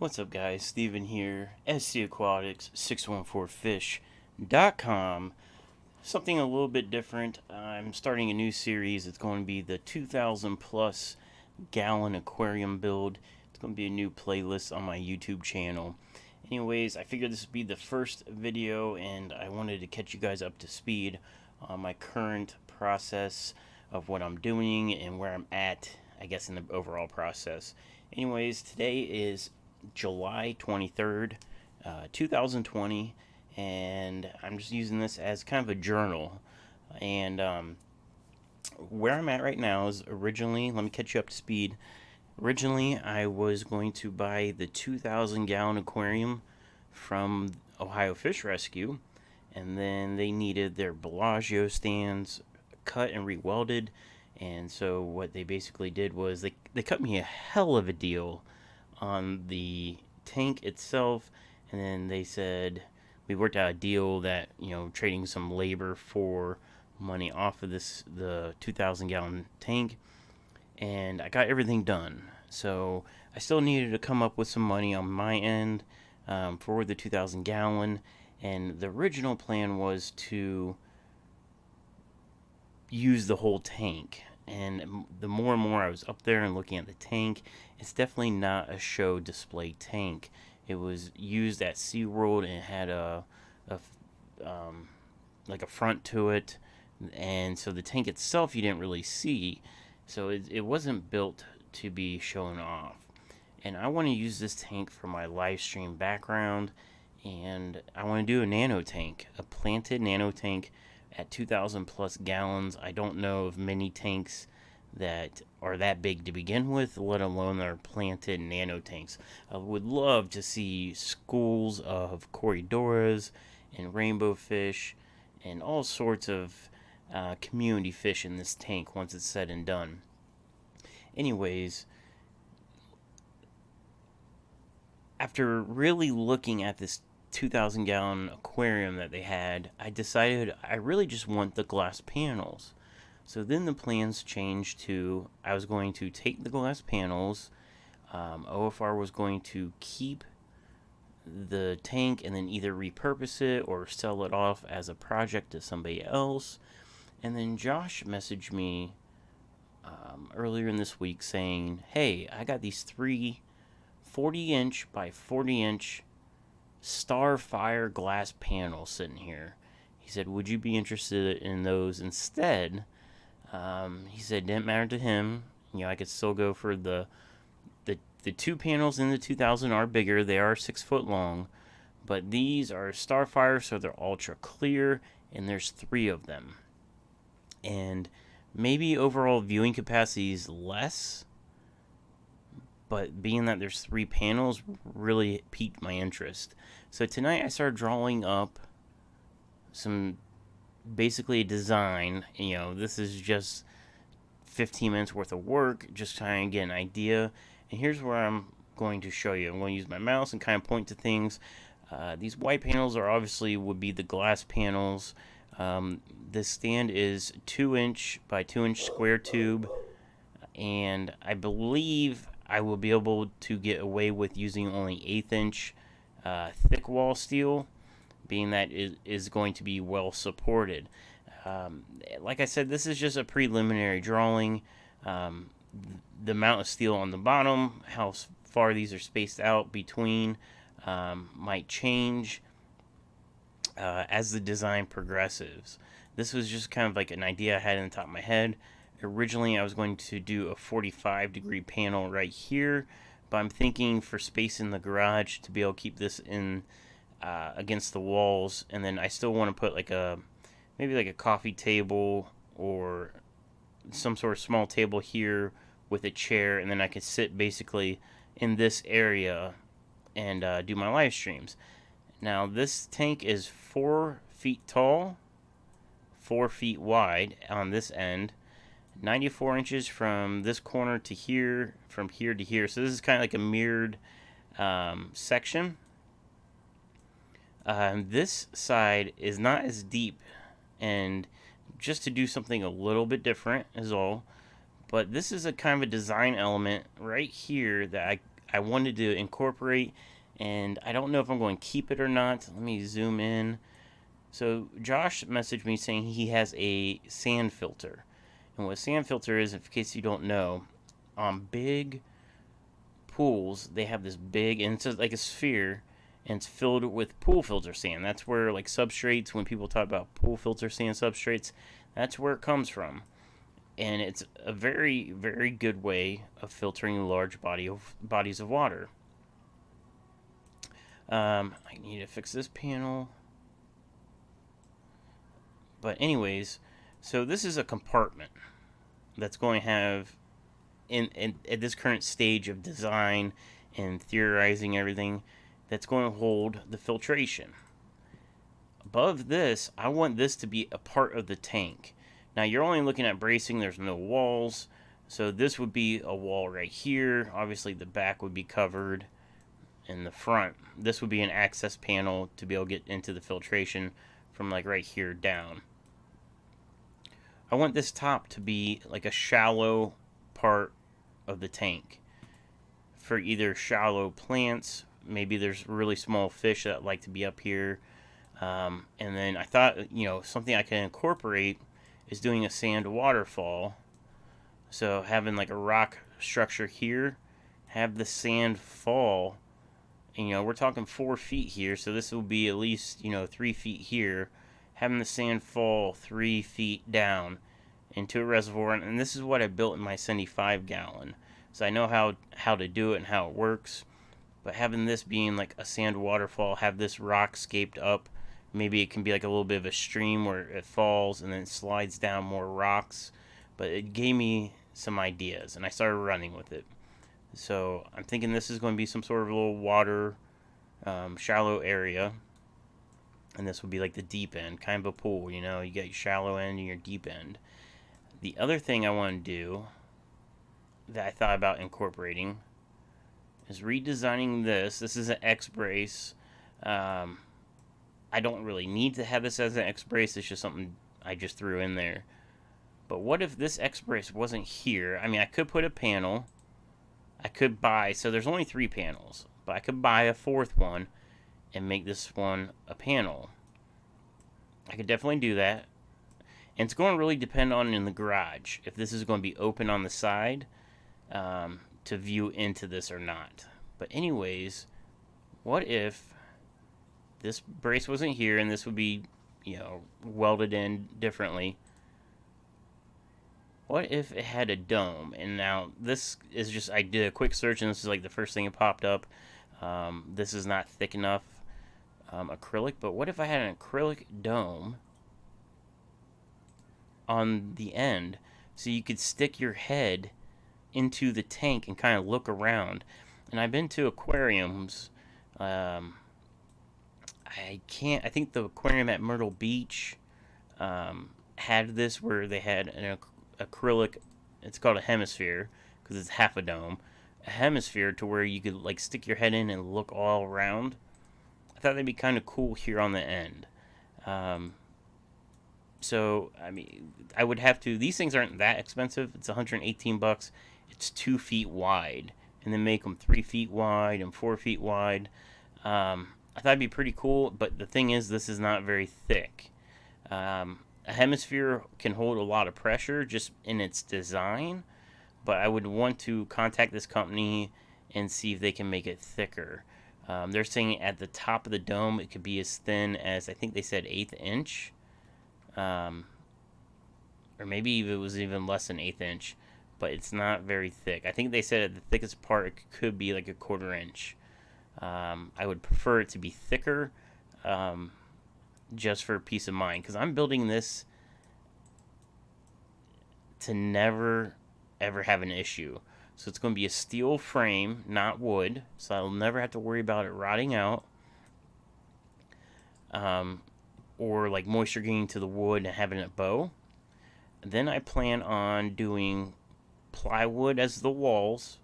What's up, guys? Steven here, SCAquatics 614fish.com. Something a little bit different. I'm starting a new series. It's going to be the 2,000 plus gallon aquarium build. It's going to be a new playlist on my YouTube channel. Anyways, I figured this would be the first video, and I wanted to catch you guys up to speed on my current process of what I'm doing and where I'm at, I guess, in the overall process. Anyways, today is July 23rd, 2020, and I'm just using this as kind of a journal. And where I'm at right now is originally, let me catch you up to speed. Originally, I was going to buy the 2,000 gallon aquarium from Ohio Fish Rescue, and then they needed their Bellagio stands cut and re-welded. And so what they basically did was they cut me a hell of a deal on the tank itself, and then they said we worked out a deal that, trading some labor for money off of the 2,000 gallon tank, and I got everything done. So I still needed to come up with some money on my end for the 2,000 gallon, and the original plan was to use the whole tank. And the more and more I was up there and looking at the tank, it's definitely not a show display tank. It was used at SeaWorld and it had a like a front to it, and so the tank itself you didn't really see. So it wasn't built to be shown off. And I want to use this tank for my live stream background, and I want to do a nano tank, a planted nano tank at 2,000 plus gallons. I don't know of many tanks that are that big to begin with, let alone are planted nano tanks. I would love to see schools of Corridoras and rainbow fish and all sorts of community fish in this tank once it's said and done. Anyways, after really looking at this 2,000 gallon aquarium that they had, I decided I really just want the glass panels. So then the plans changed to I was going to take the glass panels. OFR was going to keep the tank and then either repurpose it or sell it off as a project to somebody else. And then Josh messaged me earlier in this week saying, hey, I got these three 40-inch by 40-inch Starfire glass panels sitting here. He said, would you be interested in those instead? He said, didn't matter to him. I could still go for the two panels in the 2000 are bigger. They are 6 foot long, but these are Starfire, so they're ultra clear, and there's 3 of them. And maybe overall viewing capacity is less, but being that there's 3 panels really piqued my interest. So tonight I started drawing up basically a design. This is just 15 minutes worth of work, just trying to get an idea. And here's where I'm going to show you. I'm going to use my mouse and kind of point to things. These white panels would be the glass panels. This stand is 2-inch by 2-inch square tube, and I believe I will be able to get away with using only 1/8-inch thick wall steel, being that it is going to be well supported. Like I said, this is just a preliminary drawing. The amount of steel on the bottom, how far these are spaced out between, might change as the design progresses. This was just kind of like an idea I had in the top of my head. Originally, I was going to do a 45-degree panel right here, but I'm thinking for space in the garage to be able to keep this in against the walls, and then I still want to put maybe like a coffee table or some sort of small table here with a chair, and then I could sit basically in this area and do my live streams. Now, this tank is 4 feet tall, 4 feet wide on this end, 94 inches from this corner to here, from here to here. So this is kind of like a mirrored section. This side is not as deep, and just to do something a little bit different is all. But this is a kind of a design element right here that I wanted to incorporate, and I don't know if I'm going to keep it or not. Let me zoom in. So Josh messaged me saying he has a sand filter. And what a sand filter is, in case you don't know, on big pools, they have this big, and it's like a sphere, and it's filled with pool filter sand. That's where, like, substrates, when people talk about pool filter sand substrates, that's where it comes from. And it's a very, very good way of filtering large bodies of water. I need to fix this panel. But anyways, so this is a compartment that's going to have, in at this current stage of design and theorizing everything, that's going to hold the filtration. Above this, I want this to be a part of the tank. Now you're only looking at bracing, there's no walls, so this would be a wall right here. Obviously the back would be covered, and the front, this would be an access panel to be able to get into the filtration from like right here down. I want this top to be like a shallow part of the tank for either shallow plants. Maybe there's really small fish that like to be up here. And then I thought, something I can incorporate is doing a sand waterfall. So having like a rock structure here, have the sand fall. And, we're talking 4 feet here, so this will be at least, 3 feet here. Having the sand fall 3 feet down into a reservoir, and this is what I built in my 75-gallon. So I know how to do it and how it works. But having this being like a sand waterfall, have this rock scaped up. Maybe it can be like a little bit of a stream where it falls and then it slides down more rocks. But it gave me some ideas, and I started running with it. So I'm thinking this is going to be some sort of little water, shallow area. And this would be like the deep end, kind of a pool, you got your shallow end and your deep end. The other thing I want to do that I thought about incorporating is redesigning this. This is an X-brace. I don't really need to have this as an X-brace. It's just something I just threw in there. But what if this X-brace wasn't here? I mean, I could put a panel. I could buy, so there's only 3 panels, but I could buy a 4th one and make this one a panel. I could definitely do that. And it's going to really depend on in the garage if this is going to be open on the side to view into this or not. But anyways, what if this brace wasn't here and this would be, welded in differently? What if it had a dome? And now this is just, I did a quick search and this is like the first thing that popped up. This is not thick enough acrylic, but what if I had an acrylic dome on the end so you could stick your head into the tank and kind of look around? And I've been to aquariums. I think the aquarium at Myrtle Beach had this where they had an acrylic, it's called a hemisphere because it's half a dome, a hemisphere to where you could like stick your head in and look all around. I thought that'd be kind of cool here on the end. So I mean, I would have to, these things aren't that expensive. It's $118. It's 2 feet wide, and then make them 3 feet wide and 4 feet wide. I thought it'd be pretty cool, but the thing is, this is not very thick. A hemisphere can hold a lot of pressure just in its design, but I would want to contact this company and see if they can make it thicker. They're saying at the top of the dome it could be as thin as, I think they said 1/8 inch, or maybe it was even less than 1/8 inch, but it's not very thick. I think they said at the thickest part it could be like 1/4 inch. I would prefer it to be thicker, just for peace of mind, because I'm building this to never ever have an issue. So it's going to be a steel frame, not wood, so I'll never have to worry about it rotting out, or like moisture getting to the wood and having it bow. Then I plan on doing plywood as the walls,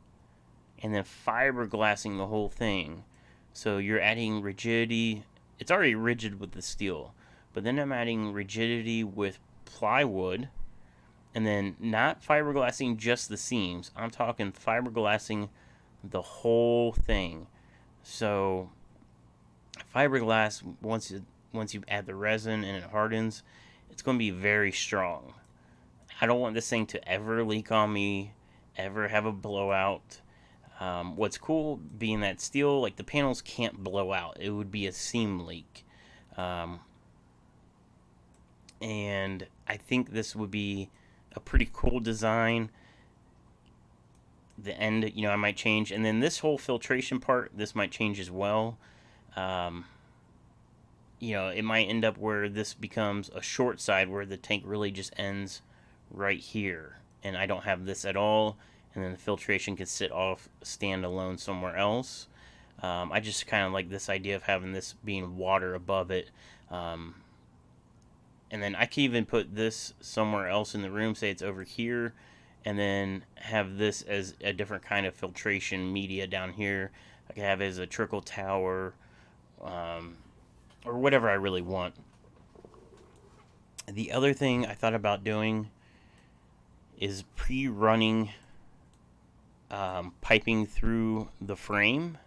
and then fiberglassing the whole thing. So you're adding rigidity. It's already rigid with the steel, but then I'm adding rigidity with plywood, and then not fiberglassing just the seams. I'm talking fiberglassing the whole thing. So fiberglass, once you add the resin and it hardens, it's going to be very strong. I don't want this thing to ever leak on me, ever have a blowout. What's cool being that steel, like the panels can't blow out. It would be a seam leak. Um, and I think this would be a pretty cool design. The end, I might change. And then this whole filtration part, this might change as well. Um, it might end up where this becomes a short side where the tank really just ends right here. And I don't have this at all. And then the filtration could sit off, stand alone somewhere else. I just kind of like this idea of having this being water above it. Um, and then I can even put this somewhere else in the room, say it's over here, and then have this as a different kind of filtration media down here. I can have it as a trickle tower, or whatever I really want. The other thing I thought about doing is pre-running piping through the frame,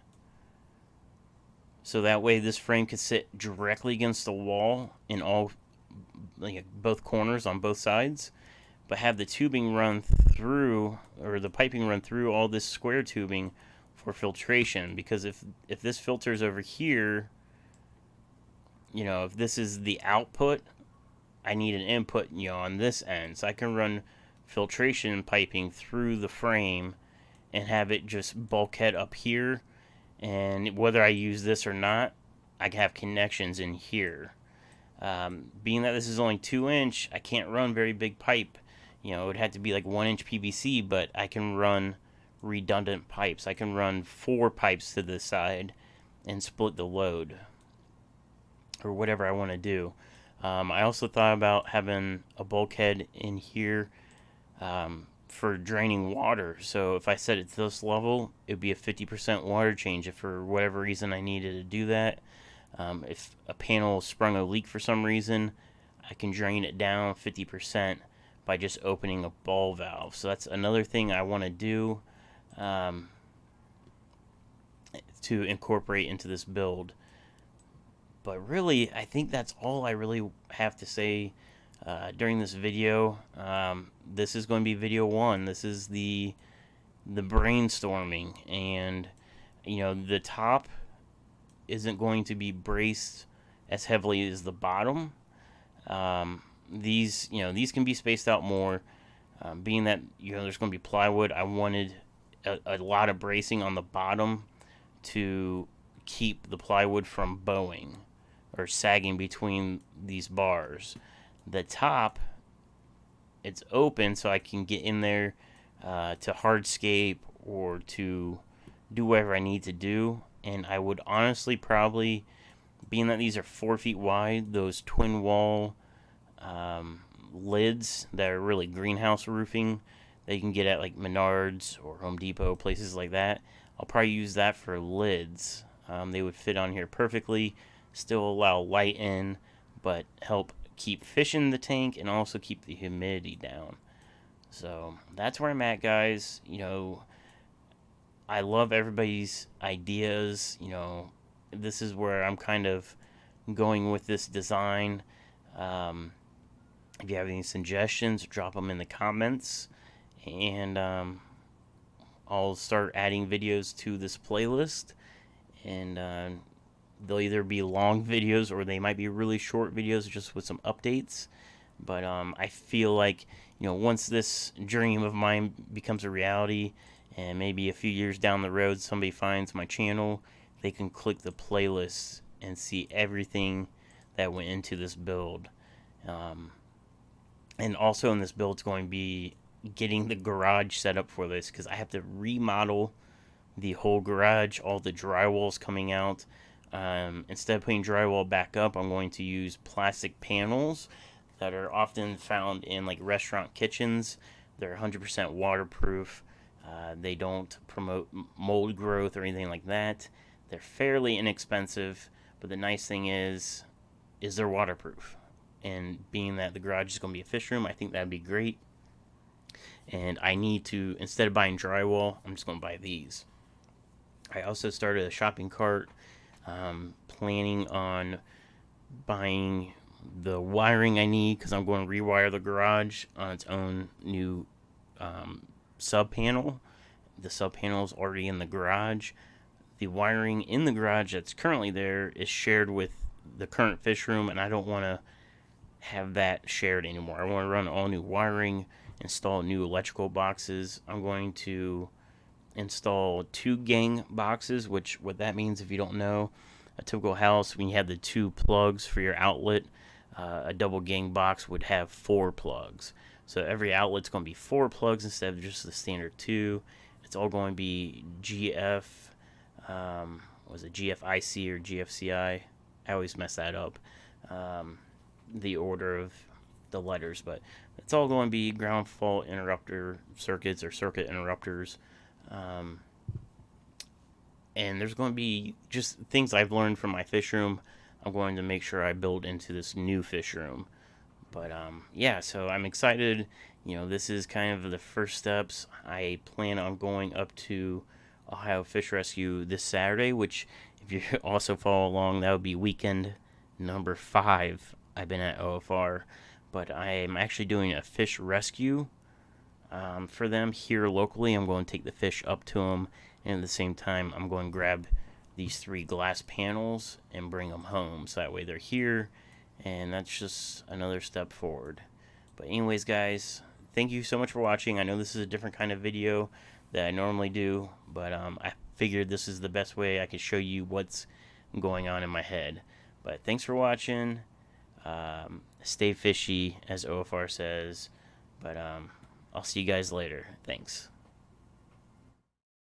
so that way this frame could sit directly against the wall in all, like, both corners on both sides, but have the tubing run through, or the piping run through all this square tubing for filtration. Because if this filters over here, if this is the output, I need an input, on this end, so I can run filtration piping through the frame and have it just bulkhead up here, and whether I use this or not, I can have connections in here. Being that this is only 2-inch, I can't run very big pipe. It would have to be like 1-inch PVC, but I can run redundant pipes. I can run 4 pipes to the side and split the load, or whatever I want to do. I also thought about having a bulkhead in here for draining water. So if I set it to this level, it would be a 50% water change if for whatever reason I needed to do that. If a panel sprung a leak for some reason, I can drain it down 50% by just opening a ball valve. So that's another thing I want to do to incorporate into this build. But really, I think that's all I really have to say during this video. This is going to be video 1. This is the brainstorming, and the top isn't going to be braced as heavily as the bottom. These can be spaced out more. Being that there's going to be plywood, I wanted a lot of bracing on the bottom to keep the plywood from bowing or sagging between these bars. The top, it's open, so I can get in there to hardscape or to do whatever I need to do. And I would honestly probably, being that these are 4 feet wide, those twin wall lids that are really greenhouse roofing that you can get at like Menards or Home Depot, places like that, I'll probably use that for lids. They would fit on here perfectly, still allow light in, but help keep fish in the tank and also keep the humidity down. So that's where I'm at, guys. I love everybody's ideas. This is where I'm kind of going with this design. If you have any suggestions, drop them in the comments, and I'll start adding videos to this playlist. And they'll either be long videos or they might be really short videos just with some updates. But I feel like, once this dream of mine becomes a reality, and maybe a few years down the road somebody finds my channel, they can click the playlist and see everything that went into this build. And also in this build, it's going to be getting the garage set up for this, because I have to remodel the whole garage, all the drywall's coming out. Instead of putting drywall back up, I'm going to use plastic panels that are often found in like restaurant kitchens. They're 100% waterproof. They don't promote mold growth or anything like that. They're fairly inexpensive, but the nice thing is they're waterproof. And being that the garage is going to be a fish room, I think that'd be great. And I need to, instead of buying drywall, I'm just going to buy these. I also started a shopping cart, planning on buying the wiring I need because I'm going to rewire the garage on its own new sub panel. The sub panel is already in the garage. The wiring in the garage that's currently there is shared with the current fish room, and I don't want to have that shared anymore. I want to run all new wiring, install new electrical boxes. I'm going to install 2 gang boxes, which what that means, if you don't know, a typical house, when you have the 2 plugs for your outlet, a double gang box would have 4 plugs. So every outlet's going to be 4 plugs instead of just the standard 2. It's all going to be GF, was it GFIC or GFCI? I always mess that up, the order of the letters, but it's all going to be ground fault interrupter circuits or circuit interrupters. Um, and there's going to be just things I've learned from my fish room. I'm going to make sure I build into this new fish room. But yeah, so I'm excited. This is kind of the first steps. I plan on going up to Ohio Fish Rescue this Saturday, which, if you also follow along, that would be weekend number 5 I've been at OFR. But I am actually doing a fish rescue for them here locally. I'm going to take the fish up to them, and at the same time, I'm going to grab these 3 glass panels and bring them home. So that way they're here, and that's just another step forward. But anyways, guys, thank you so much for watching. I know this is a different kind of video that I normally do, but I figured this is the best way I could show you what's going on in my head. But thanks for watching. Stay fishy, as OFR says. But I'll see you guys later. Thanks.